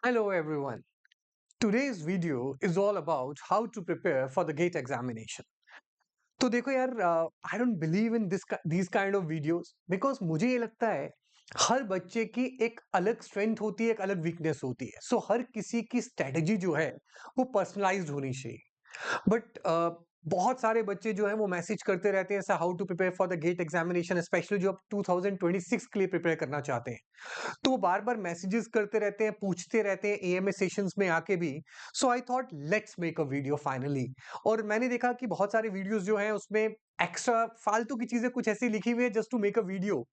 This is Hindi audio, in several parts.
Hello everyone. Today's video is all about how to prepare for the GATE examination. तो देखो यार, I don't believe in these kind of videos because मुझे ये लगता है हर बच्चे की एक अलग स्ट्रेंथ होती है, एक अलग वीकनेस होती है. सो हर किसी की स्ट्रेटजी जो है वो पर्सनलाइज्ड होनी चाहिए. बट बहुत सारे बच्चे जो हैं वो मैसेज करते रहते हैं ऐसा how to prepare for the GATE examination, specially जो अब 2026 के लिए प्रिपेयर करना चाहते हैं. तो वो बार-बार मैसेजेस करते रहते हैं, पूछते रहते हैं एएमए सेशंस में आके भी. So I thought let's make a video finally. और मैंने देखा कि बहुत सारे वीडियोस जो हैं उसमें एक्स्ट्रा फालतू की चीजें कुछ ऐसी लिखी हुई है just to make a video.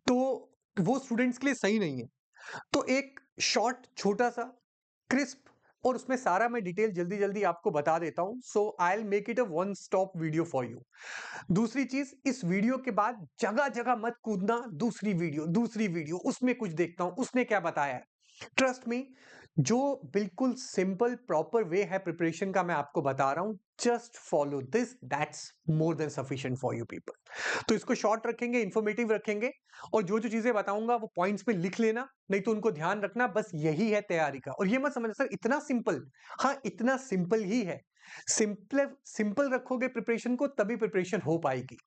तो वो स्टूडेंट्स के लिए सही नहीं है. तो एक शॉर्ट छोटा-सा, क्रिस्प और उसमें सारा मैं डिटेल जल्दी-जल्दी आपको बता देता हूँ. So I will make it a one stop video for you. दूसरी चीज़, इस वीडियो के बाद जगह-जगह मत कूदना, दूसरी वीडियो, उसमें कुछ देखता हूँ, उसने क्या बताया है. ट्रस्ट मी, जो बिल्कुल सिंपल प्रॉपर वे है प्रिपरेशन का मैं आपको बता रहा हूँ. Just follow this, that's more than sufficient for you people. तो इसको शॉर्ट रखेंगे, इंफॉर्मेटिव रखेंगे और जो-जो चीज़ें बताऊँगा वो पॉइंट्स पे लिख लेना, नहीं तो उनको ध्यान रखना. बस यही है तैयारी का. और ये मत समझना सर इतना सिंपल. हाँ, इतना सिंपल ही है. सिंपल रखोगे प्रिपरेशन को तभी प्रिपरेशन हो पाएगी.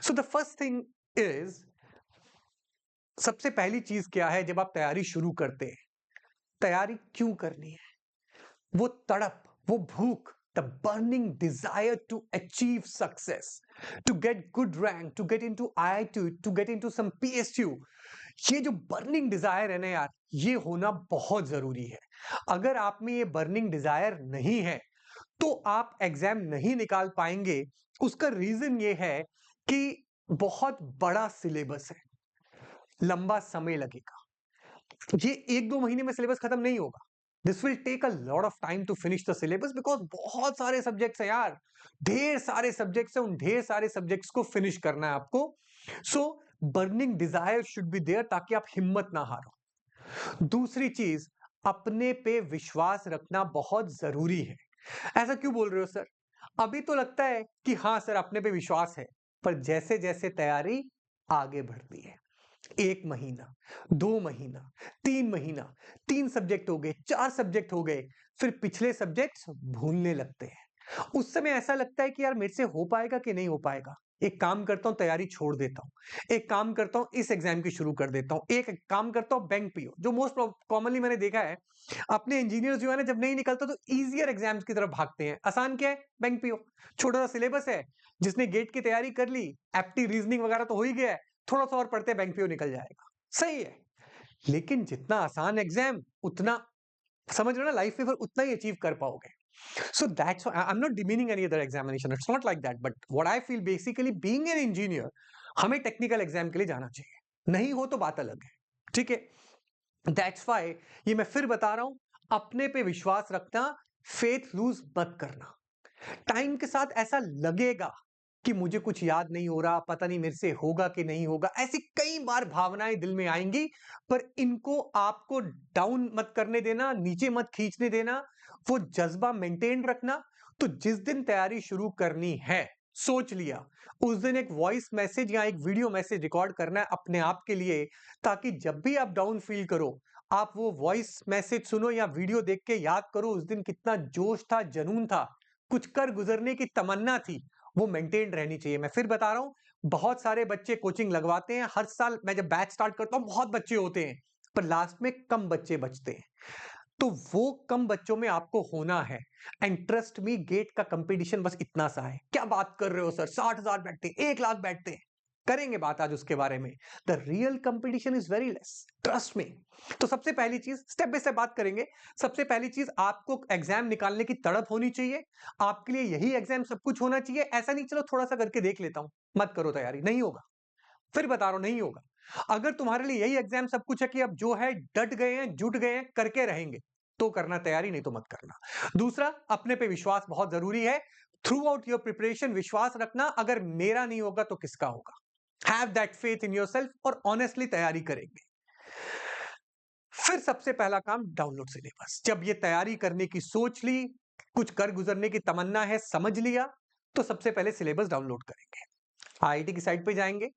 So the first thing is, सबसे पहली चीज़ क्या है जब आप तैयारी शुरू करते हैं? तैयारी क्यों करनी है? वो तड़प, वो भूख, the burning desire to achieve success, to get good rank, to get into IIT, to get into some PSU. ये जो बर्निंग डिजायर है ना यार, ये होना बहुत जरूरी है. अगर आप में ये बर्निंग डिजायर नहीं है तो आप एग्जाम नहीं निकाल पाएंगे. उसका रीजन ये है कि बहुत बड़ा सिलेबस है, लंबा समय लगेगा. ये 1-2 महीने में सिलेबस खत्म नहीं होगा. This will take a lot of time to finish the syllabus because बहुत सारे सब्जेक्ट्स हैं यार. ढेर सारे सब्जेक्ट्स हैं, उन ढेर सारे सब्जेक्ट्स को फिनिश करना है आपको. So burning desire should be there ताकि आप हिम्मत ना हारो. दूसरी चीज, अपने पे विश्वास रखना बहुत जरूरी है. ऐसा क्यों बोल रहे हो सर? अभी तो लगता है कि हाँ सर अपने पे विश्वास है, पर जैसे-जैसे तैयारी आगे बढ़ती है, 1 महीना, 2 महीना, 3 महीना, 3 सब्जेक्ट हो गए, 4 सब्जेक्ट हो गए, फिर पिछले सब्जेक्ट्स भूलने लगते हैं. उस समय ऐसा लगता है कि यार मेरे से हो पाएगा कि नहीं हो पाएगा? एक काम करता हूँ तैयारी छोड़ देता हूँ. एक काम करता हूँ इस एग्ज़ाम की शुरू कर देता हूँ. एक काम करता हूँ बैंक पीओ, जो मोस्ट कॉमनली मैंने देखा है, अपने इंजीनियर्स जो है ना जब नहीं निकलता तो ईज़ियर एग्ज़ाम्स की तरफ भागते हैं. आसान क्या है? Bank PO. छोटा-सा सिलेबस है, जिसने गेट की तैयारी कर ली, एप्टी रीज़निंग वगैरह तो हो ही गया है, थोड़ा-सा और पढ़ते हैं बैंक पीओ निकल जाएगा. सही है, लेकिन जितना आसान एग्ज़ाम उतना, समझ रहे हो ना, लाइफ में फिर उतना ही अचीव कर पाओगे. So that's why I'm not demeaning any other examination. It's not like that. But what I feel basically being an engineer, हमें टेक्निकल एग्जाम के लिए जाना चाहिए. नहीं हो तो बात अलग है. ठीक है? दैट्स व्हाई ये मैं फिर बता रहा हूं, अपने पे विश्वास रखना, फेथ लूज मत करना. टाइम के साथ ऐसा लगेगा कि मुझे कुछ याद नहीं हो रहा, पता नहीं मेरे से होगा कि नहीं होगा. ऐसी कई बार भावनाएं दिल में आएंगी, पर इनको आपको डाउन मत करने देना, नीचे मत खींचने देना. वो जज्बा मेंटेन रखना. तो जिस दिन तैयारी शुरू करनी है, सोच लिया, उस दिन एक वॉइस मैसेज या एक वीडियो मैसेज रिकॉर्ड करना है अपने आप के लिए, ताकि जब भी आप डाउन फील करो, आप वो वॉइस मैसेज सुनो या वीडियो देख के याद करो उस दिन कितना जोश था, जुनून था, कुछ कर गुजरने की तमन्ना थी. वो मेंटेन रहनी चाहिए. मैं फिर बता रहा हूं, बहुत सारे बच्चे कोचिंग लगवाते हैं. हर साल मैं जब बैच स्टार्ट करता हूं बहुत बच्चे होते हैं, पर लास्ट में कम बच्चे बचते हैं. तो वो कम बच्चों में आपको होना है. एंड ट्रस्ट मी, गेट का कंपटीशन बस इतना सा है. क्या बात कर रहे हो सर, 60,000 बैठते हैं, 1 लाख बैठते हैं. करेंगे बात आज उसके बारे में. The real competition is very less, trust me. तो सबसे पहली चीज, स्टेप बाय स्टेप बात करेंगे. सबसे पहली चीज, आपको एग्जाम निकालने की तड़प होनी चाहिए. आपके लिए यही एग्जाम सब कुछ होना चाहिए. ऐसा नहीं चलो थोड़ा सा करके देख लेता हूं, मत करो तैयारी, नहीं होगा. फिर बता रहा हूं नहीं होगा. अगर तुम्हारे लिए यही एग्जाम सब कुछ है कि अब जो है डट गए हैं, जुट गए हैं, करके रहेंगे, तो करना तैयारी, नहीं तो मत करना. दूसरा, अपने पे विश्वास बहुत जरूरी है. थ्रू आउट योर प्रिपरेशन विश्वास रखना, अगर मेरा नहीं होगा तो किसका होगा. Have that faith in yourself और ऑनेस्टली तैयारी करेंगे. फिर सबसे पहला काम, डाउनलोड सिलेबस. जब ये तैयारी करने की सोच ली, कुछ कर गुजरने की तमन्ना है, समझ लिया, तो सबसे पहले सिलेबस डाउनलोड करेंगे. आईआईटी की साइट पे जाएंगे,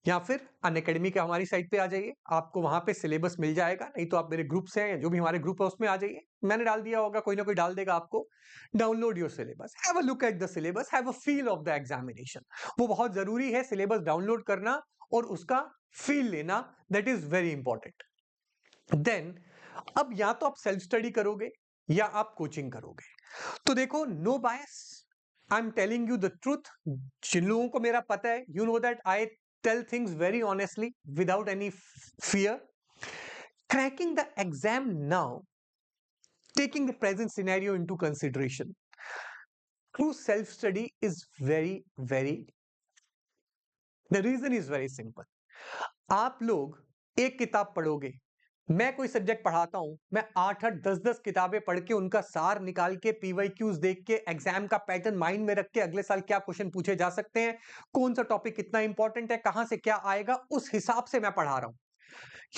या फिर अनअकैडमी के हमारी साइट पे आ जाइए, आपको वहां पे सिलेबस मिल जाएगा, नहीं तो आप मेरे ग्रुप से हैं, जो भी हमारे ग्रुप है उसमें आ जाइए, मैंने डाल दिया होगा, कोई ना कोई डाल देगा आपको। Download your syllabus, have a look at the syllabus, have a feel of the examination. वो बहुत जरूरी है, सिलेबस डाउनलोड करना और उसका फील लेना, that is very important. Then अब या तो आप सेल्फ स्टडी करोगे या आप कोचिंग करोगे। तो देखो, no bias, I am telling you the truth. जिन लोगों को मेरा पता है, you know that I tell things very honestly without any fear. Cracking the exam now, taking the present scenario into consideration, true self study is very, the reason is very simple। आप लोग एक किताब पढ़ोगे, मैं कोई सब्जेक्ट पढ़ाता हूं, मैं 8-8 10-10 किताबें पढ़ के उनका सार निकाल के पीवाईक्यूज देख के एग्जाम का पैटर्न माइंड में रख के अगले साल क्या क्वेश्चन पूछे जा सकते हैं, कौन सा टॉपिक कितना इंपॉर्टेंट है, कहां से क्या आएगा, उस हिसाब से मैं पढ़ा रहा हूं।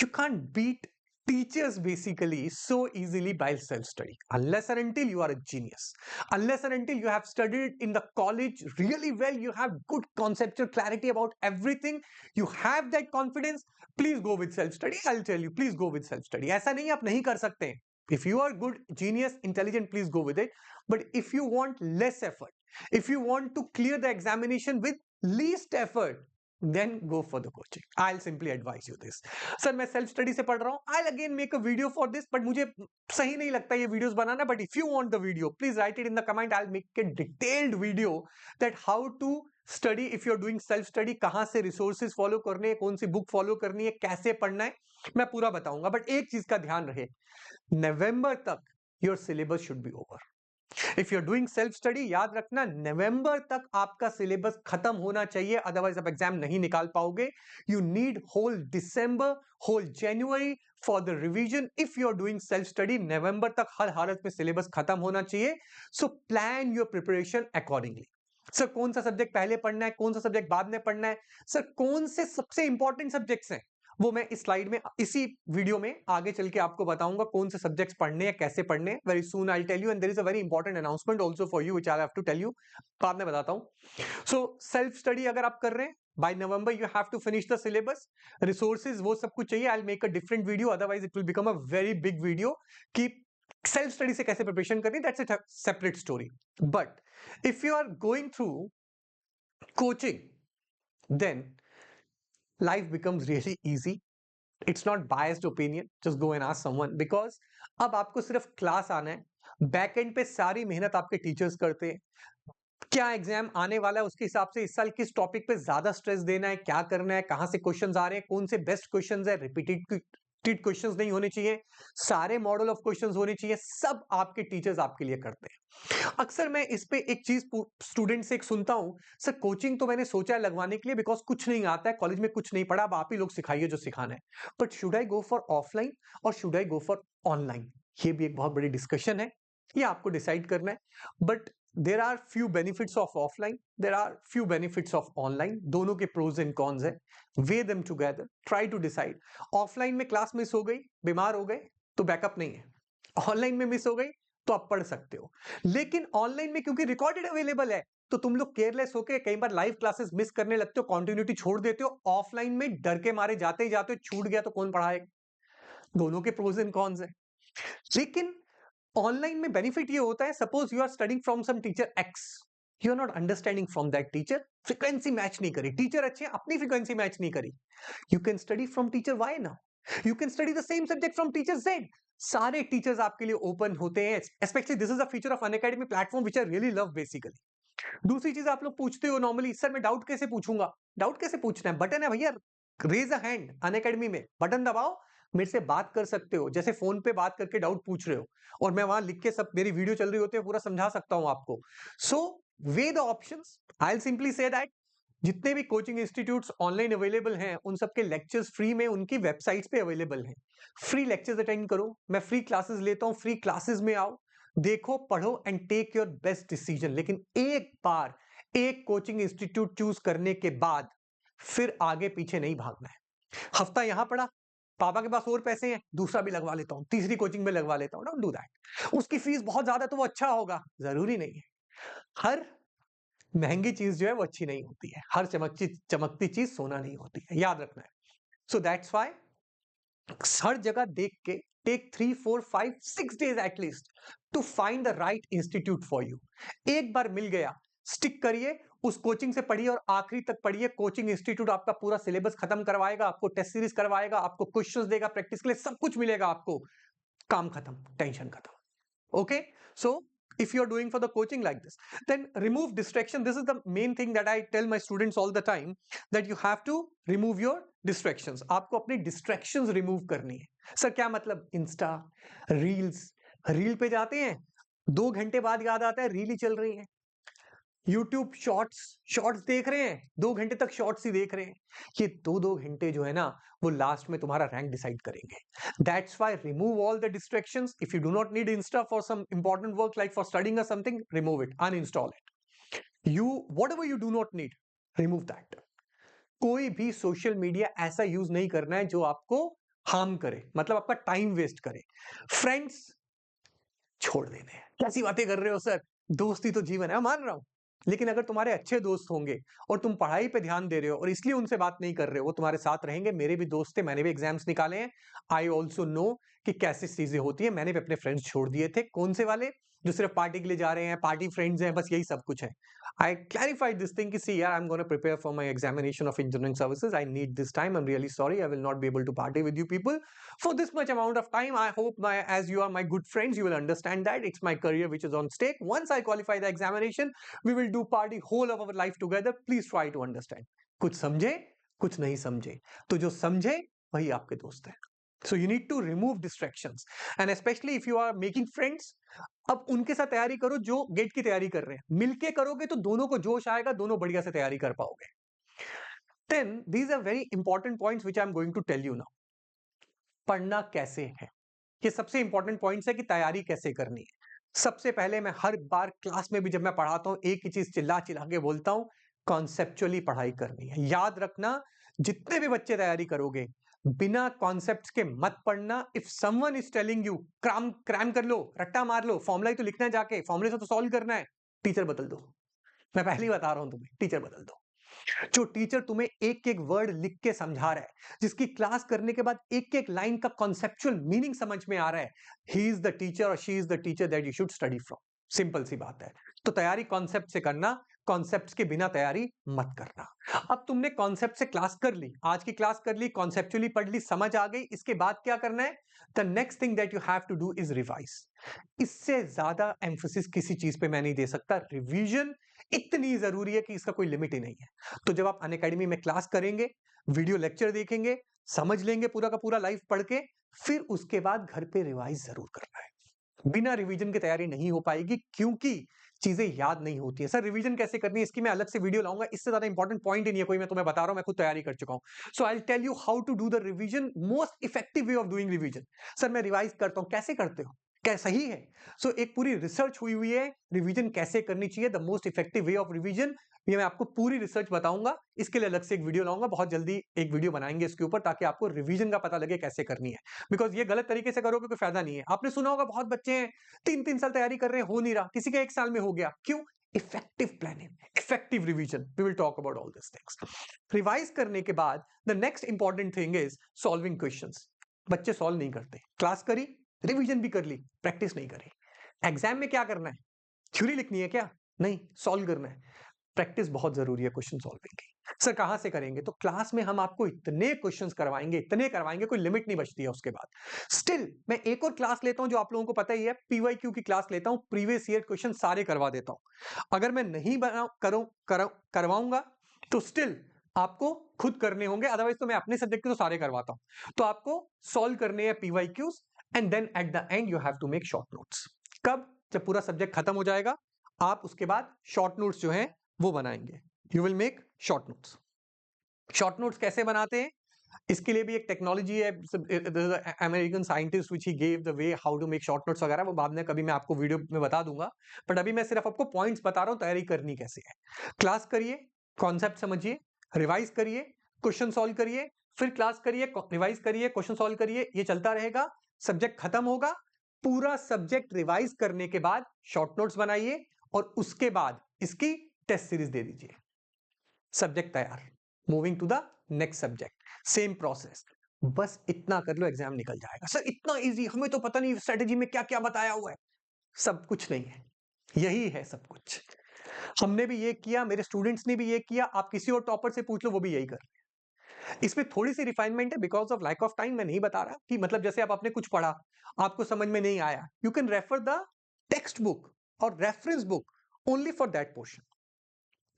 You can't beat teachers basically so easily by self-study unless and until you are a genius, unless and until you have studied in the college really well, you have good conceptual clarity about everything, you have that confidence, please go with self-study। I'll tell you, please go with self-study। ऐसा नहीं आप नहीं कर सकते। If you are good, genius, intelligent, please go with it। But if you want less effort, if you want to clear the examination with least effort, then go for the coaching। I'll simply advise you this। Sir मैं सेल्फ स्टडी से पढ़ रहा हूं, I'll again make a video for this, but मुझे सही नहीं लगता ये videos banana. But if you want the video, please right it in the comment, I'll make a detailed video that how to study if you're doing self study, कहां से रिसोर्सेज फॉलो करने हैं, कौन सी बुक फॉलो करनी है, कैसे पढ़ना है, मैं पूरा बताऊंगा। बट एक चीज का ध्यान रहे, नवंबर तक your syllabus should be over. If you are doing self study, याद रखना नवंबर तक आपका सिलेबस खत्म होना चाहिए, अदरवाइज आप एग्जाम नहीं निकाल पाओगे। You need whole December, whole January for the revision. If you are doing self study, नवंबर तक हर हालत में सिलेबस खत्म होना चाहिए। So plan your preparation accordingly. Sir कौन सा सब्जेक्ट पहले पढ़ना है, कौन सा सब्जेक्ट बाद में पढ़ना है, सर कौन से सबसे इंपॉर्टेंट सब्जेक्ट्स हैं, वो मैं इस स्लाइड में, इसी वीडियो में आगे चल के आपको बताऊंगा कौन से सब्जेक्ट्स पढ़ने हैं, कैसे पढ़ने हैं। Very soon I tell you, and there is a very important announcement also for you which I have to tell you, बाद में बताता हूं। सो सेल्फ स्टडी अगर आप कर रहे हैं, by November you have to finish the syllabus, resources वो सब कुछ चाहिए। I will make a different video, otherwise it will become a very big video कि सेल्फ स्टडी से कैसे प्रिपरेशन करनी, that's a separate story. But if you are going through coaching, then life becomes really easy। It's not biased opinion, just go and ask someone, because अब आपको सिर्फ क्लास आना है, बैक एंड पे सारी मेहनत आपके टीचर्स करते हैं। क्या एग्जाम आने वाला है उसके हिसाब से इस साल किस टॉपिक पे ज्यादा स्ट्रेस देना है, क्या करना है, कहां से क्वेश्चंस आ रहे हैं, कौन से बेस्ट क्वेश्चंस है, रिपीटेड क्वेश्चंस नहीं होने चाहिए, सारे मॉडल ऑफ क्वेश्चंस होने चाहिए, सब आपके टीचर्स आपके लिए करते हैं। अक्सर मैं इस पे एक चीज स्टूडेंट से एक सुनता हूं, सर कोचिंग तो मैंने सोचा है लगवाने के लिए, बिकॉज कुछ नहीं आता है, कॉलेज में कुछ नहीं पढ़ा, अब आप ही लोग सिखाइए जो सिखाना है। But should I go for offline और should I go for online, ये भी एक बहुत बड़ी डिस्कशन है, ये आपको डिसाइड करना है। But there are few benefits of offline, there are few benefits of online, दोनों के pros and cons है, weigh them together, try to decide। Offline में क्लास मिस हो गई, बीमार हो गए, तो बैकअप नहीं है। ऑनलाइन में मिस हो गई तो आप पढ़ सकते हो, लेकिन ऑनलाइन में क्योंकि रिकॉर्डेड अवेलेबल है, तो तुम लोग केयरलेस होके कई बार लाइव क्लासेस मिस करने लगते हो, कॉन्टिन्यूटी छोड़ देते हो। ऑफलाइन में डर के मारे जाते ही जाते हो, छूट गया तो कौन पढ़ाएगा। दोनों के प्रोज एंड कॉन्स है। लेकिन ऑनलाइन में बेनिफिट ये होता है, suppose you are studying from some teacher X, you are not understanding from that teacher, frequency match नहीं करी, टीचर अच्छे अपनी फ्रीक्वेंसी मैच नहीं करी, you can study from teacher Y now, you can study the same subject from teacher Z. सारे टीचर्स आपके लिए ओपन होते हैं, specially this is a feature of Unacademy platform which I really love basically. दूसरी चीज आप लोग पूछते हो नॉर्मली, सर मैं डाउट कैसे पूछूंगा, डाउट कैसे पूछना है, बटन है भैया, रेज अ हैंड, अनअकैडमी में बटन दबाओ, मेरे से बात कर सकते हो, जैसे फोन पे बात करके डाउट पूछ रहे हो, और मैं वहां लिख के, सब मेरी वीडियो चल रही होती है, पूरा समझा सकता हूं आपको। So weigh the options, I will simply say that जितने भी कोचिंग इंस्टीट्यूट्स ऑनलाइन अवेलेबल हैं, उन सबके लेक्चर्स फ्री में उनकी वेबसाइट्स पे अवेलेबल हैं। फ्री लेक्चर्स अटेंड करो, मैं फ्री क्लासेस लेता हूं, फ्री क्लासेस में आओ, देखो, पढ़ो and take your best decision. लेकिन एक बार एक कोचिंग इंस्टीट्यूट चूज करने के बाद फिर आगे पीछे नहीं भागना है। हफ्ता यहां पढ़ा, पापा के पास और पैसे हैं, दूसरा भी लगवा लेता हूं, तीसरी कोचिंग में लगवा लेता हूं, डोंट डू दैट। उसकी फीस बहुत ज्यादा तो वो अच्छा होगा, जरूरी नहीं है। हर महंगी चीज जो है वो अच्छी नहीं होती है, हर चमकती चमकती चीज सोना नहीं होती है, याद रखना है। सो दैट्स व्हाई हर जगह देख के take 3 4 5 6 days at least to find the right institute for you. एक बार मिल गया, स्टिक करिए, उस कोचिंग से पढ़िए और आखिरी तक पढ़िए। कोचिंग इंस्टीट्यूट आपका पूरा सिलेबस खत्म करवाएगा, आपको टेस्ट सीरीज करवाएगा, आपको क्वेश्चंस देगा प्रैक्टिस के लिए, सब कुछ मिलेगा आपको। काम खत्म, टेंशन खत्म। Okay, so if you're doing for the coaching like this, then remove distraction. This is the main thing that I tell my students all the time, that you have to remove your distractions. आपको अपनी distractions remove करनी है। सर क्या मतलब? इंस्टा, रील्स, रील पे जाते हैं, 2 घंटे बाद याद आता है रील ही चल रही है। यूट्यूब शॉर्ट्स, शॉर्ट्स देख रहे हैं, 2 घंटे तक शॉर्ट्स ही देख रहे हैं। ये 2 घंटे जो है ना, वो लास्ट में तुम्हारा रैंक डिसाइड करेंगे। That's why remove all the distractions. If you do not need Insta for some important work like for studying or something, remove it, uninstall it. You whatever you do not need, remove that. कोई भी सोशल मीडिया ऐसा यूज नहीं करना है जो आपको हार्म करे, मतलब आपका टाइम वेस्ट करे। फ्रेंड्स छोड़ देने हैं। कैसी बातें कर रहे हो सर, दोस्ती तो जीवन है, मान रहा हूं, लेकिन अगर तुम्हारे अच्छे दोस्त होंगे और तुम पढ़ाई पे ध्यान दे रहे हो और इसलिए उनसे बात नहीं कर रहे हो, वो तुम्हारे साथ रहेंगे। मेरे भी दोस्त थे, मैंने भी एग्जाम्स निकाले हैं। आई ऑल्सो नो कि कैसे चीजें होती है। मैंने भी अपने फ्रेंड्स छोड़ दिए थे। कौन से वाले? जो सिर्फ पार्टी के लिए जा रहे हैं, पार्टी फ्रेंड्स हैं, बस यही सब कुछ है। I clarified this thing कि see यार, I'm going to prepare for my examination of engineering services. I need this time. I'm really sorry. I will not be able to party with you people for this much amount of time. I hope as you are my good friends, you will understand that it's my career which is on stake. Once I qualify the examination, we will do party whole of our life together. Please try to understand. कुछ समझे, कुछ नहीं समझे, तो जो समझे वही आपके दोस्त हैं। So you need to remove distractions, and especially if you are making friends, अब उनके साथ तैयारी करो जो गेट की तैयारी कर रहे हैं। मिलके करोगे तो दोनों को जोश आएगा, दोनों बढ़िया से तैयारी कर पाओगे। Then these are very important points which I am going to tell you now. पढ़ना कैसे है, ये सबसे इंपॉर्टेंट पॉइंट्स है कि तैयारी कैसे करनी है। सबसे पहले मैं हर बार क्लास में भी जब मैं पढ़ाता हूं, एक ही चीज चिल्ला चिल्ला के बोलता हूं, कॉन्सेप्चुअली पढ़ाई करनी है। याद रखना, जितने भी बच्चे तैयारी करोगे, बिना कॉन्सेप्ट्स के मत पढ़ना। If someone is telling you cram cram कर लो, रट्टा मार लो, फॉर्मूला ही तो लिखना है, जाके फॉर्मूले से तो सॉल्व करना है, टीचर बदल दो। मैं पहले ही बता रहा हूं तुम्हें, टीचर बदल दो। जो टीचर तुम्हें एक एक वर्ड लिख के समझा रहा है, जिसकी क्लास करने के बाद एक एक लाइन का कॉन्सेप्चुअल मीनिंग समझ में आ रहा है, ही इज द टीचर और she is the teacher that you should study from. Simple सी बात है। तो तैयारी कॉन्सेप्ट से करना, कॉन्सेप्ट्स के बिना तैयारी मत करना। अब तुमने कॉन्सेप्ट से क्लास कर ली, आज की क्लास कर ली, कॉन्सेप्चुअली पढ़ ली, समझ आ गई, इसके बाद क्या करना है? The next thing that you have to do is revise. इससे ज्यादा एम्फोसिस किसी चीज पे मैं नहीं दे सकता। रिवीजन इतनी जरूरी है कि इसका कोई लिमिट ही नहीं है। तो जब आप अनअकैडमी में क्लास करेंगे, वीडियो लेक्चर देखेंगे, समझ लेंगे पूरा का पूरा लाइव पढ़ के, फिर उसके बाद घर पे रिवाइज जरूर करना है। बिना रिवीजन की तैयारी नहीं हो पाएगी, क्योंकि चीजें याद नहीं होती है। सर रिवीजन कैसे करनी है, इसकी मैं अलग से वीडियो लाऊंगा, इससे ज्यादा इंपॉर्टेंट पॉइंट ही नहीं है कोई, मैं तुम्हें बता रहा हूं, मैं खुद तैयारी कर चुका हूं। So I will tell you how to do the revision, most effective way of doing revision. Sir मैं रिवाइज करता हूं, कैसे करते हो, क्या सही है? सो एक पूरी रिसर्च हुई है रिवीजन कैसे करनी चाहिए, the most effective way of revision. ये मैं आपको पूरी रिसर्च बताऊंगा, इसके लिए अलग से एक वीडियो लाऊंगा, बहुत जल्दी एक वीडियो बनाएंगे इसके ऊपर, ताकि आपको रिवीजन का पता लगे कैसे करनी है। बिकॉज ये गलत तरीके से करोगे कोई फायदा नहीं है। आपने सुना होगा बहुत बच्चे हैं 3 3 साल तैयारी कर रहे हैं, हो नहीं रहा, किसी का 1 साल में हो गया, क्यों? Effective planning, effective revision, we will talk about all this things. Revise करने के बाद the next important thing is solving questions. बच्चे सॉल्व नहीं करते, क्लास करी, रिवीजन भी कर ली, प्रैक्टिस नहीं करी। एग्जाम में क्या करना है? थ्योरी लिखनी है क्या? नहीं, सॉल्व करना है। प्रैक्टिस बहुत जरूरी है क्वेश्चन सॉल्विंग की। सर कहां से करेंगे? तो क्लास में हम आपको इतने क्वेश्चंस करवाएंगे, इतने करवाएंगे, कोई लिमिट नहीं बचती है उसके बाद। स्टिल मैं एक और क्लास लेता हूं जो आप लोगों को पता ही है, पीवाईक्यू की क्लास लेता हूं, प्रीवियस ईयर क्वेश्चन सारे करवा देता हूं। अगर मैं नहीं करवाऊंगा तो स्टिल आपको खुद करने होंगे, अदरवाइज तो मैं अपने सब्जेक्ट के तो सारे करवाता हूं। तो आपको सॉल्व करने हैं PYQs, and then at the end you have to make short notes. कब? जब पूरा सब्जेक्ट खत्म हो जाएगा, आप उसके बाद शॉर्ट नोट्स जो हैं वो बनाएंगे। You will make short notes. Short notes कैसे बनाते हैं, इसके लिए भी एक टेक्नोलॉजी है, American scientist which he gave the way how to make short notes वगैरह, वो बाद में कभी मैं आपको वीडियो में बता दूंगा, बट अभी मैं सिर्फ आपको पॉइंट्स बता रहा हूं तैयारी करनी कैसे है। क्लास करिए, कॉन्सेप्ट समझिए, रिवाइज करिए, क्वेश्चन सॉल्व करिए, फिर क्लास करिए, रिवाइज करिए, क्वेश्चन सॉल्व करिए, ये चलता रहेगा। सब्जेक्ट खत्म होगा, पूरा सब्जेक्ट रिवाइज करने के बाद शॉर्ट नोट्स बनाइए, और उसके बाद इसकी टेस्ट सीरीज दे दीजिए, सब्जेक्ट तैयार, moving to the next subject, same process, बस इतना कर लो, एग्जाम निकल जाएगा। सर इतना इजी, हमें तो पता नहीं स्ट्रेटेजी में क्या क्या बताया हुआ है। सब कुछ नहीं है, यही है सब कुछ। हमने भी ये किया, मेरे स्टूडेंट्स ने भी ये किया, आप किसी और टॉपर से पूछ लो, वो भी यही कर। इसमें थोड़ी सी रिफाइनमेंट है, because of lack of time मैं नहीं बता रहा कि मतलब जैसे आप आपने कुछ पढ़ा, आपको समझ में नहीं आया, you can refer the text book और reference book only for that portion.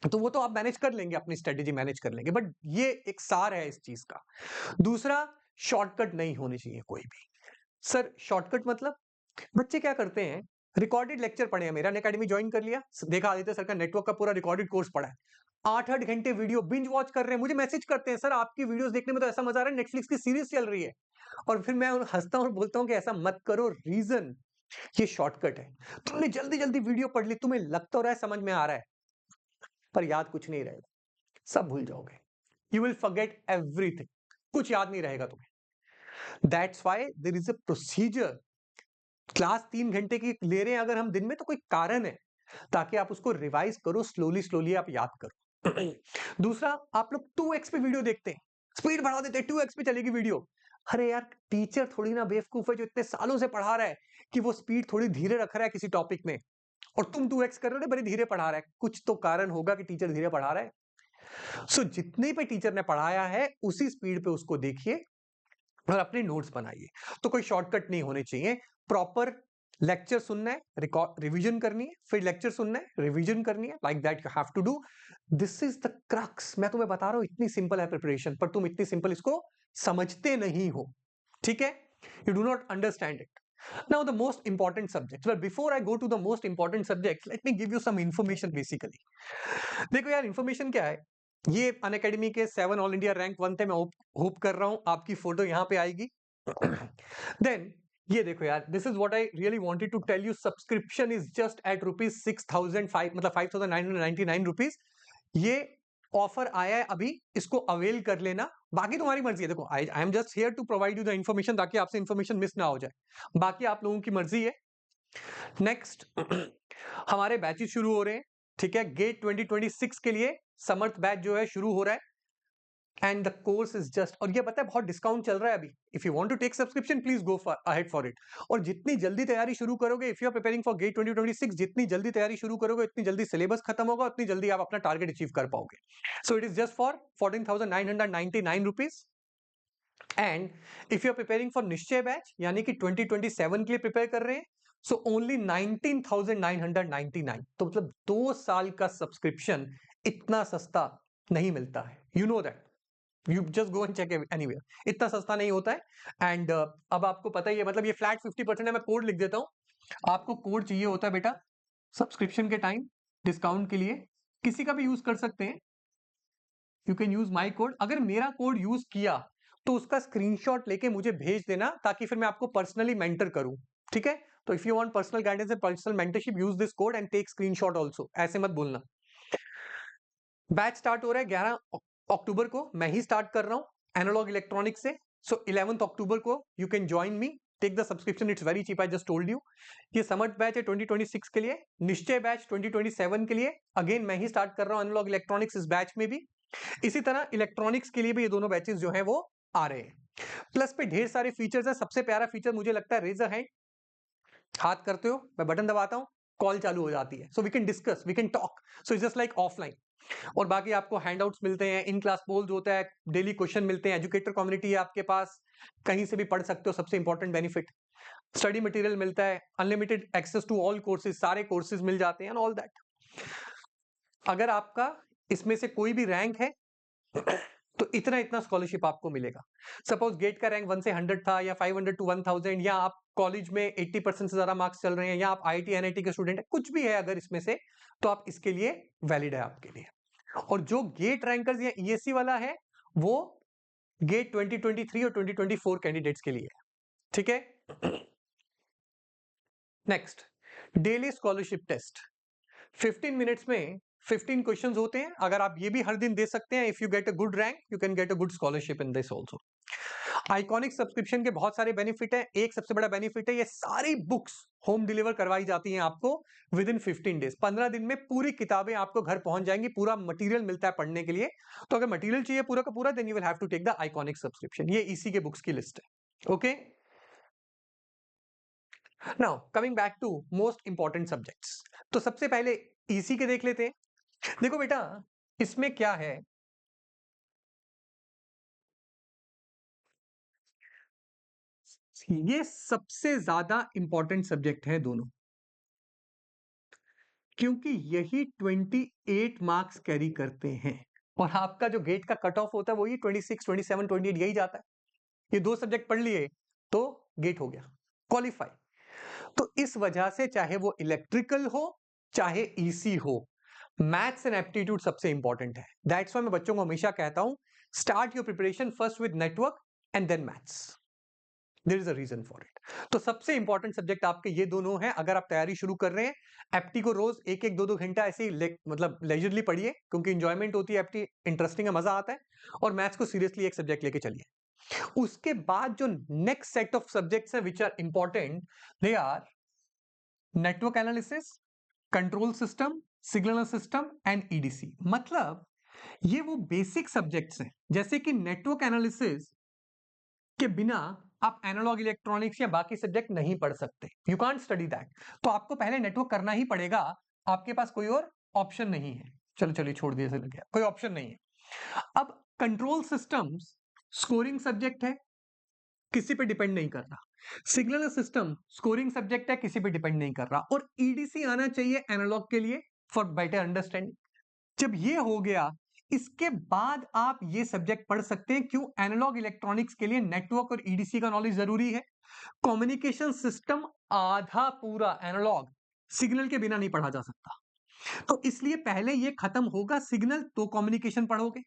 तो वो तो आप मैनेज कर लेंगे, अपनी स्ट्रेटेजी मैनेज कर लेंगे, बट ये एक सार है इस चीज का। दूसरा, शॉर्टकट नहीं होनी चाहिए कोई भी। सर शॉर्टकट मतलब, बच्चे क्या करते हैं, रिकॉर्डेड लेक्चर पढ़े हैं, मेरा अकेडमी ज्वाइन कर लिया, देखा आदित्य सर का नेटवर्क का पूरा रिकॉर्डेड कोर्स पढ़ा है, 8-8 घंटे वीडियो बिंज वॉच कर रहे हैं, मुझे मैसेज करते हैं, सर आपकी वीडियोस देखने में तो ऐसा मजा आ रहा है नेटफ्लिक्स की सीरीज चल रही है। और फिर मैं हंसता हूं और बोलता हूं कि ऐसा मत करो, रीजन ये शॉर्टकट है। तुमने जल्दी जल्दी वीडियो पढ़ ली, तुम्हें लग तो रहा है समझ में आ रहा है, पर याद कुछ नहीं रहेगा, सब भूल जाओगे, यू विल फॉरगेट एवरीथिंग, कुछ याद नहीं रहेगा तुम्हें। That's why there is a procedure. Class 3 घंटे की ले रहे हैं अगर हम दिन में, तो कोई कारण है, ताकि आप उसको रिवाइज करो, स्लोली स्लोली आप याद करो। दूसरा, आप लोग 2x पे वीडियो देखते हैं, स्पीड बढ़ा देते हैं, 2x पे चलेगी वीडियो। अरे यार, टीचर थोड़ी ना बेवकूफ है जो इतने सालों से पढ़ा रहा है कि वो स्पीड थोड़ी धीरे रख रहा है किसी टॉपिक में, और तुम 2x कर रहे हो, बड़े धीरे पढ़ा रहा है। कुछ तो कारण होगा कि टीचर धीरे पढ़ा रहा है। सो जितने पे टीचर ने पढ़ाया है उसी स्पीड पे उसको देखिए और अपने नोट्स बनाइए। तो कोई शॉर्टकट नहीं होने चाहिए, प्रॉपर लेक्चर सुनना है, रिकॉर्ड रिवीजन करनी है, फिर लेक्चर सुनना है, रिवीजन करनी है, like that you have to do. This is the crux. मैं तुम्हें बता रहा हूं इतनी सिंपल है प्रिपरेशन, पर तुम इतनी सिंपल इसको समझते नहीं हो, ठीक है? You do not understand it. Now the most important subject, but before I go to the most important subject, let me give you some information. Basically देखो यार, इंफॉर्मेशन क्या है, ये अनअकैडमी के 7 ऑल इंडिया रैंक 1 थे, मैं होप कर रहा हूं आपकी फोटो यहां पे आएगी। देन ये देखो यार, this is what I really wanted to tell you, subscription is just at ₹6,005, मतलब 5,999 रुपीज। ये ऑफर आया है अभी, इसको अवेल कर लेना, बाकी तुम्हारी मर्जी है। देखो I am just here to provide you the information, ताकि आपसे इन्फॉर्मेशन मिस ना हो जाए, बाकी आप लोगों की मर्जी है। नेक्स्ट, हमारे बैचेस शुरू हो रहे हैं, ठीक है? गेट 2026 के लिए समर्थ बैच जो है शुरू हो रहा है, and the course is just, और ये पता है बहुत डिस्काउंट चल रहा है अभी। If you want to take subscription, please go ahead for it. और जितनी जल्दी तैयारी शुरू करोगे, if you are preparing for GATE 2026, जितनी जल्दी तैयारी शुरू करोगे, उतनी जल्दी सिलेबस खत्म होगा, उतनी जल्दी आप अपना टारगेट अचीव कर पाओगे। So it is just for 14,999 rupees. And if you are preparing for Nishchay batch, यानी कि 2027 के लिए प्रिपेयर कर रहे हैं, सो ओनली 19,999। तो मतलब 2 साल का सब्सक्रिप्शन इतना सस्ता नहीं मिलता है, you know that, you just go and check anywhere, इतना सस्ता नहीं होता है। एंड अब आपको पता ही है, मतलब ये फ्लैट 50% है। मैं कोड लिख देता हूं, आपको कोड चाहिए होता है बेटा सब्सक्रिप्शन के टाइम डिस्काउंट के लिए, किसी का भी यूज कर सकते हैं, you can use my code. अगर मेरा कोड यूज किया तो उसका स्क्रीनशॉट लेके मुझे भेज देना, ताकि फिर मैं आपको पर्सनली मेंटर करूं, ठीक है? तो if you want personal guidance and personal mentorship, use this code and take screenshot also, ऐसे मत बोलना। बैच स्टार्ट हो रहा है 11 अक्टूबर को, मैं ही स्टार्ट कर रहा हूं एनालॉग इलेक्ट्रॉनिक्स से। सो 11 अक्टूबर को you can join me, take the subscription, it's very cheap, I just told you. ये समर्थ बैच है 2026 के लिए, निश्चय बैच 2027 के लिए, अगेन मैं ही स्टार्ट कर रहा हूं एनालॉग इलेक्ट्रॉनिक्स इस बैच में भी। इसी तरह इलेक्ट्रॉनिक्स के लिए भी ये दोनों बैचेस जो है वो आ रहे हैं। प्लस पे ढेर सारे फीचर्स है, सबसे प्यारा फीचर मुझे लगता है रेजर हैंड, हाथ करते हो, मैं बटन दबाता हूं, कॉल चालू हो जाती है, so we can discuss, we can talk, so it's just like offline. और बाकी आपको हैंडआउट्स मिलते हैं, इन क्लास पोल्स होता है, डेली क्वेश्चन मिलते हैं, एजुकेटर कम्युनिटी है आपके पास, कहीं से भी पढ़ सकते हो, सबसे इंपॉर्टेंट बेनिफिट, स्टडी मटेरियल मिलता है, unlimited access to all courses, सारे कोर्सेज मिल जाते हैं, ऑल दैट। अगर आपका इसमें से कोई भी रैंक है तो इतना इतना स्कॉलरशिप आपको मिलेगा। सपोज गेट का रैंक 1 से 100 था, या 500 टू 1000, या आप कॉलेज में 80% से ज्यादा मार्क्स चल रहे हैं, या आप आईआईटी एनआईटी के स्टूडेंट है, कुछ भी है अगर इसमें से, तो आप इसके लिए वैलिड है आपके लिए। और जो गेट रैंकर्स या ईएससी वाला है, वो गेट 2023 और 2024 कैंडिडेट्स के लिए है, ठीक है? Next, daily scholarship test 15 minutes में 15 क्वेश्चंस होते हैं। अगर आप ये भी हर दिन दे सकते हैं, if you get a good rank, you can get a good scholarship in this also. Iconic subscription के बहुत सारे बेनिफिट हैं। एक सबसे बड़ा बेनिफिट है, ये सारी बुक्स होम डिलीवर करवाई जाती हैं आपको विद इन 15 डेज। 15 दिन में पूरी किताबें आपको घर पहुंच जाएंगी, पूरा मटेरियल मिलता है पढ़ने के लिए। तो अगर मटेरियल चाहिए पूरा का पूरा, then you will have to take the iconic subscription. ये इसी के बुक्स की लिस्ट है। Okay, now coming back to most important subjects. तो सबसे पहले ईसी के देख लेते हैं। देखो बेटा, इसमें क्या है, ये सबसे ज्यादा इंपॉर्टेंट सब्जेक्ट है दोनों, क्योंकि यही 28 मार्क्स कैरी करते हैं। और आपका जो गेट का कट ऑफ होता है वही 26, 27, 28 यही जाता है। ये दो सब्जेक्ट पढ़ लिए तो गेट हो गया, क्वालिफाई। तो इस वजह से चाहे वो इलेक्ट्रिकल हो चाहे ईसी हो, मैथ्स एंड एप्टीट्यूड सबसे इंपॉर्टेंट है। दैट्स व्हाई मैं बच्चों को हमेशा कहता हूं, start your preparation first with network and then maths. There is a reason for it. तो सबसे इंपॉर्टेंट सब्जेक्ट आपके ये दोनों हैं। अगर आप तैयारी शुरू कर रहे हैं, एप्टी को रोज एक एक दो दो घंटा ऐसे ही मतलब लेजरली पढ़िए, क्योंकि इंजॉयमेंट होती है, एप्टी इंटरेस्टिंग है, मजा आता है। और मैथ्स को सीरियसली एक सब्जेक्ट लेके चलिए। उसके बाद जो नेक्स्ट सेट ऑफ सब्जेक्ट्स है which are important, they are network analysis, control system, signal system and EDC. मतलब ये वो बेसिक सब्जेक्ट्स हैं, जैसे कि नेटवर्क एनालिसिस के बिना आप एनालॉग इलेक्ट्रॉनिक्स या बाकी सब्जेक्ट नहीं पढ़ सकते। You can't study that. तो आपको पहले नेटवर्क करना ही पड़ेगा, आपके पास कोई और ऑप्शन नहीं है। चलो चलिए छोड़ दिए, लग गया, कोई ऑप्शन नहीं है। अब कंट्रोल सिस्टम्स स्कोरिंग सब्जेक्ट है, किसी पे डिपेंड नहीं कर रहा। सिग्नल सिस्टम स्कोरिंग सब्जेक्ट है, किसी पे डिपेंड नहीं कर रहा। और ईडीसी आना चाहिए एनालॉग के लिए फॉर बेटर अंडरस्टैंडिंग। जब ये हो गया, इसके बाद आप ये सब्जेक्ट पढ़ सकते हैं। क्यों? एनालॉग इलेक्ट्रॉनिक्स के लिए नेटवर्क और ईडीसी का नॉलेज जरूरी है। कम्युनिकेशन सिस्टम आधा पूरा एनालॉग, सिग्नल के बिना नहीं पढ़ा जा सकता। तो इसलिए पहले ये खत्म होगा सिग्नल, तो कम्युनिकेशन पढ़ोगे।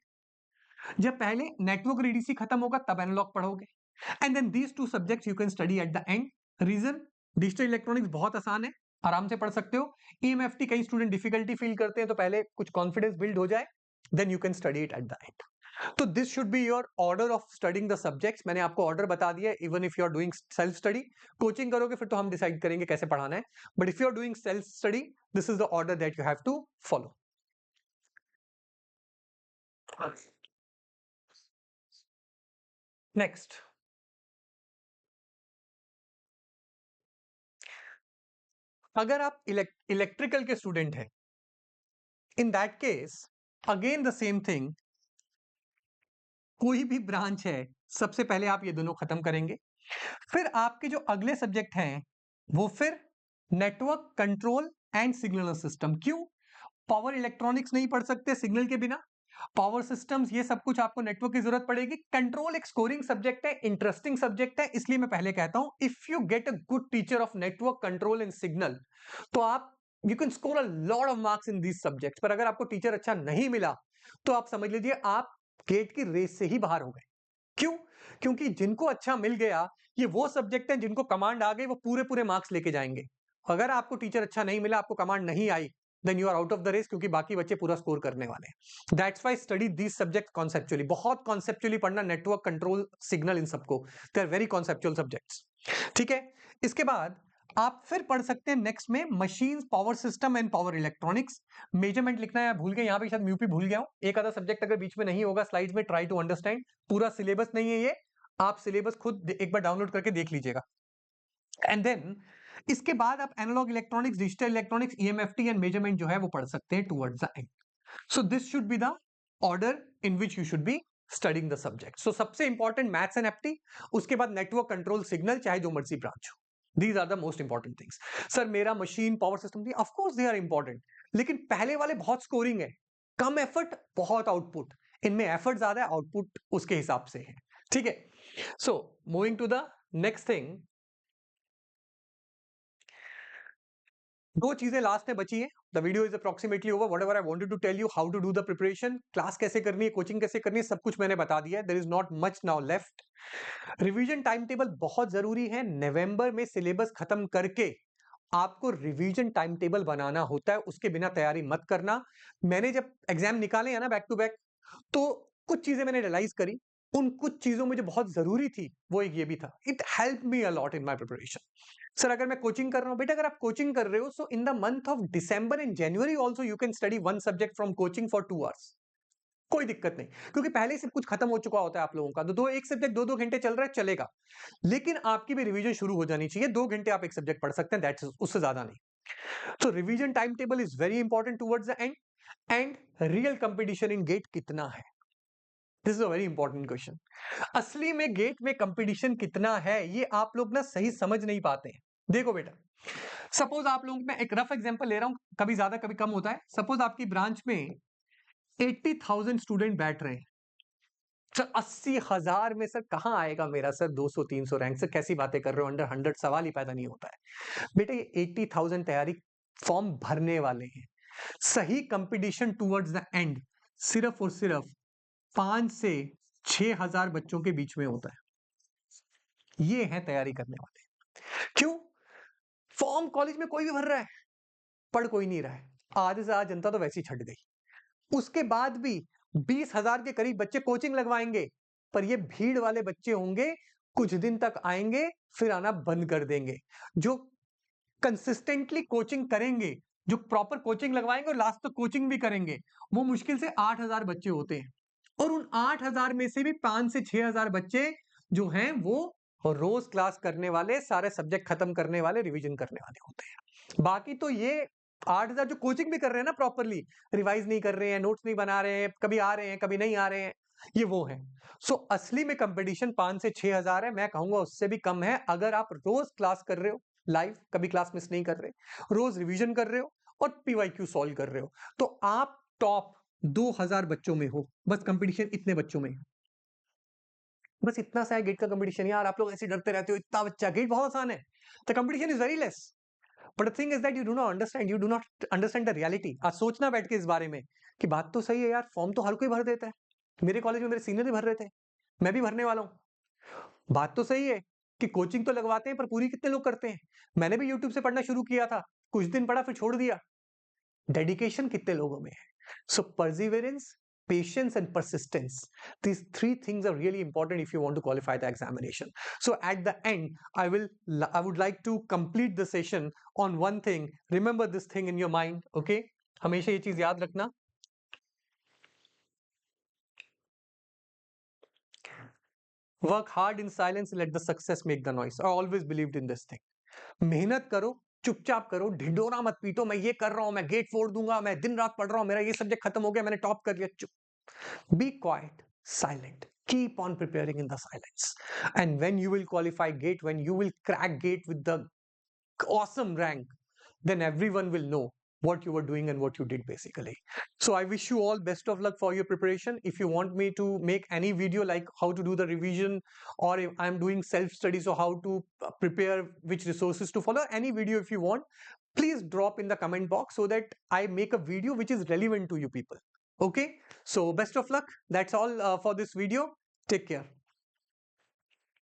जब पहले नेटवर्क और ईडीसी खत्म होगा तब एनालॉग पढ़ोगे। And then these two subjects you can study at the end. Reason, digital electronics बहुत आसान है, आराम से पढ़ सकते हो। ईएमएफटी कई स्टूडेंट डिफिकल्टी फील करते हैं, तो पहले कुछ कॉन्फिडेंस बिल्ड हो जाए, then you can study it at the end. तो this should be your order of studying the subjects. मैंने आपको ऑर्डर बता दिया। Even if you are doing self study, coaching करोगे फिर तो हम डिसाइड करेंगे कैसे पढ़ाना है, but if you are doing self study, this is the order that you have to follow. Next, अगर आप इलेक्ट्रिकल के स्टूडेंट हैं, in that case again the same thing, कोई भी ब्रांच है, सबसे पहले आप ये दोनों खत्म करेंगे। फिर आपके जो अगले सब्जेक्ट हैं वो फिर network, control and signal system. क्यों? पावर इलेक्ट्रॉनिक्स नहीं पढ़ सकते सिग्नल के बिना, पावर सिस्टम्स ये सब कुछ आपको नेटवर्क की जरूरत पड़ेगी। कंट्रोल एक स्कोरिंग सब्जेक्ट है, इंटरेस्टिंग सब्जेक्ट है, इसलिए मैं पहले कहता हूं if you get a good teacher of network, control and signal, तो आप you can score a lot of marks in these subjects. पर अगर आपको टीचर अच्छा नहीं मिला तो आप समझ लीजिए आप गेट की रेस से ही बाहर हो गए। क्यों? क्योंकि जिनको अच्छा मिल गया, ये वो सब्जेक्ट हैं जिनको कमांड आ गई, वो पूरे पूरे मार्क्स लेके जाएंगे। अगर आपको टीचर अच्छा नहीं मिला, आपको कमांड नहीं आई, then you are out of the race, क्योंकि बाकी बच्चे पूरा स्कोर करने वाले हैं। That's why study these subject conceptually, बहुत कॉन्सेप्चुअली पढ़ना, नेटवर्क, कंट्रोल, सिग्नल, इन सबको। They are very conceptual subjects. ठीक है, इसके बाद आप फिर पढ़ सकते हैं नेक्स्ट में machines, power system and power electronics. Measurement लिखना है भूल गए, यहां पे शायद म्यूपी भूल गया हूं। एक आधा सब्जेक्ट अगर बीच में नहीं होगा स्लाइड्स में, ट्राई टू अंडरस्टैंड। पूरा सिलेबस नहीं है ये, आप सिलेबस खुद एक बार डाउनलोड करके देख लीजिएगा। एंड देन इसके बाद आप analog electronics, digital electronics, EMFT and measurement जो है वो पढ़ सकते हैं towards the end. So this should be the order in which you should be studying the subject. So सबसे इंपॉर्टेंट मैथ्स एंड एप्टी, उसके बाद नेटवर्क, कंट्रोल, सिग्नल, चाहे जो मर्जी ब्रांच हो। These are the most important things. Sir मेरा machine, power system, of course they are important, लेकिन पहले वाले बहुत स्कोरिंग है, कम एफर्ट बहुत आउटपुट। इनमें एफर्ट ज्यादा है, आउटपुट उसके हिसाब से है। ठीक है, so moving to the next thing, दो चीजें लास्ट में बची हैं। The video is approximately over. Whatever I wanted to tell you, how to do the preparation, class कैसे करनी है, कोचिंग कैसे करनी है, सब कुछ मैंने बता दिया है। There is not much now left. Revision time table बहुत जरूरी है। नवंबर में सिलेबस खत्म करके आपको रिवीजन टाइम टेबल बनाना होता है, उसके बिना तैयारी मत करना। मैंने जब एग्जाम निकाले हैं ना बैक टू बैक, तो कुछ चीजें मैंने रियलाइज करी। उन कुछ चीजों में जो बहुत जरूरी थी वो एक ये भी था. It help me a lot in my preparation. Sir अगर मैं कोचिंग कर रहा हूँ, बेटा अगर आप कोचिंग कर रहे हो, so in the month of December and January also you can study one subject from coaching for 2 hours. कोई दिक्कत नहीं, क्योंकि पहले ही सब कुछ खत्म हो चुका होता है आप लोगों का. तो दो एक सब्जेक्ट 2-2 घंटे चल रहा है, चलेगा, लेकिन आपकी भी रिवीजन शुरू हो जानी चाहिए. 2 घंटे आप एक सब्जेक्ट पढ़ सकते हैं, दैट्स, उससे ज्यादा नहीं. तो revision time table is very important towards the end. And real competition in GATE कितना है, this is a very important question. असली में गेट में कंपटीशन कितना है, ये आप लोग ना सही समझ नहीं पाते हैं. देखो बेटा, सपोज आप लोग, मैं एक रफ एग्जांपल ले रहा हूं, कभी ज्यादा कभी कम होता है. सपोज आपकी ब्रांच में 80,000 स्टूडेंट बैठ रहे हैं. सर 80,000 में सर कहां आएगा मेरा सर 200-300 रैंक? सर कैसी बातें कर रहे हो, अंडर 100 सवाल ही पैदा नहीं होता है. बेटा ये 80,000 तैयारी फॉर्म भरने वाले हैं. सही कंपटीशन टुवर्ड्स द एंड सिर्फ और सिर्फ 5 से 6 हजार बच्चों के बीच में होता है. ये है तैयारी करने वाले. क्यों? फॉर्म कॉलेज में कोई भी भर रहा है, पढ़ कोई नहीं रहा है. आधे से ज्यादा जनता तो वैसे ही छट गई. उसके बाद भी 20,000 के करीब बच्चे कोचिंग लगवाएंगे, पर ये भीड़ वाले बच्चे होंगे, कुछ दिन तक आएंगे, फिर आना बंद कर देंगे. जो कंसिस्टेंटली कोचिंग करेंगे, जो प्रॉपर कोचिंग लगवाएंगे और लास्ट तक कोचिंग भी करेंगे, वो मुश्किल से 8,000 बच्चे होते हैं. और उन 8,000 में से भी 5 से 6 हजार बच्चे जो हैं वो रोज क्लास करने वाले, सारे सब्जेक्ट खत्म करने वाले, रिवीजन करने वाले होते हैं. बाकी तो ये 8,000 जो कोचिंग भी कर रहे हैं ना, प्रॉपरली रिवाइज नहीं कर रहे हैं, नोट्स नहीं बना रहे हैं, कभी आ रहे हैं कभी नहीं आ रहे हैं, ये वो है. सो असली में कंपटीशन 5 से 6 हजार है, मैं कहूंगा उससे भी कम है. अगर आप रोज क्लास कर रहे हो, लाइव कभी क्लास मिस नहीं कर रहे, रोज रिवीजन कर रहे हो और पीवाईक्यू सॉल्व कर रहे हो, तो आप टॉप 2,000 बच्चों में हो. बस कंपटीशन इतने बच्चों में, बस इतना सा है गेट का कंपटीशन. यार आप लोग ऐसे डरते रहते हो, इतना बच्चा, गेट बहुत आसान है. The competition is very less, but the thing is that you do not understand the reality. आज सोचना बैठ के इस बारे में कि बात तो सही है यार, फॉर्म तो हर कोई भर देता है. मेरे कॉलेज में मेरे सीनियर भी भर रहे थे, मैं भी भरने वाला हूँ. बात तो सही है कि कोचिंग तो लगवाते हैं, पर पूरी कितने लोग करते हैं? मैंने भी यूट्यूब से पढ़ना शुरू किया था, कुछ दिन पढ़ा फिर छोड़ दिया. डेडिकेशन कितने लोगों में है? सो perseverance, patience and persistence, these three things are really important if you want to qualify the examination. So at the end I would like to complete the session on one thing. Remember this thing in your mind, okay? हमेशा ये चीज याद रखना. Work hard in silence, let the success make the noise. I always believed in this thing. मेहनत करो, चुपचाप करो, ढिंडोरा मत पीटो, मैं ये कर रहा हूं, मैं गेट फोड़ दूंगा, मैं दिन रात पढ़ रहा हूं, मेरा ये सब्जेक्ट खत्म हो गया, मैंने टॉप कर लिया. चुप. Be quiet, silent. Keep on preparing in the silence. And when you will qualify GATE, when you will crack GATE with the awesome rank, then everyone will know what you were doing and what you did basically. So I wish you all best of luck for your preparation. If you want me to make any video like how to do the revision, or if I'm doing self-study, so how to prepare, which resources to follow, any video if you want, please drop in the comment box so that I make a video which is relevant to you people. Okay, so best of luck. That's all for this video. Take care.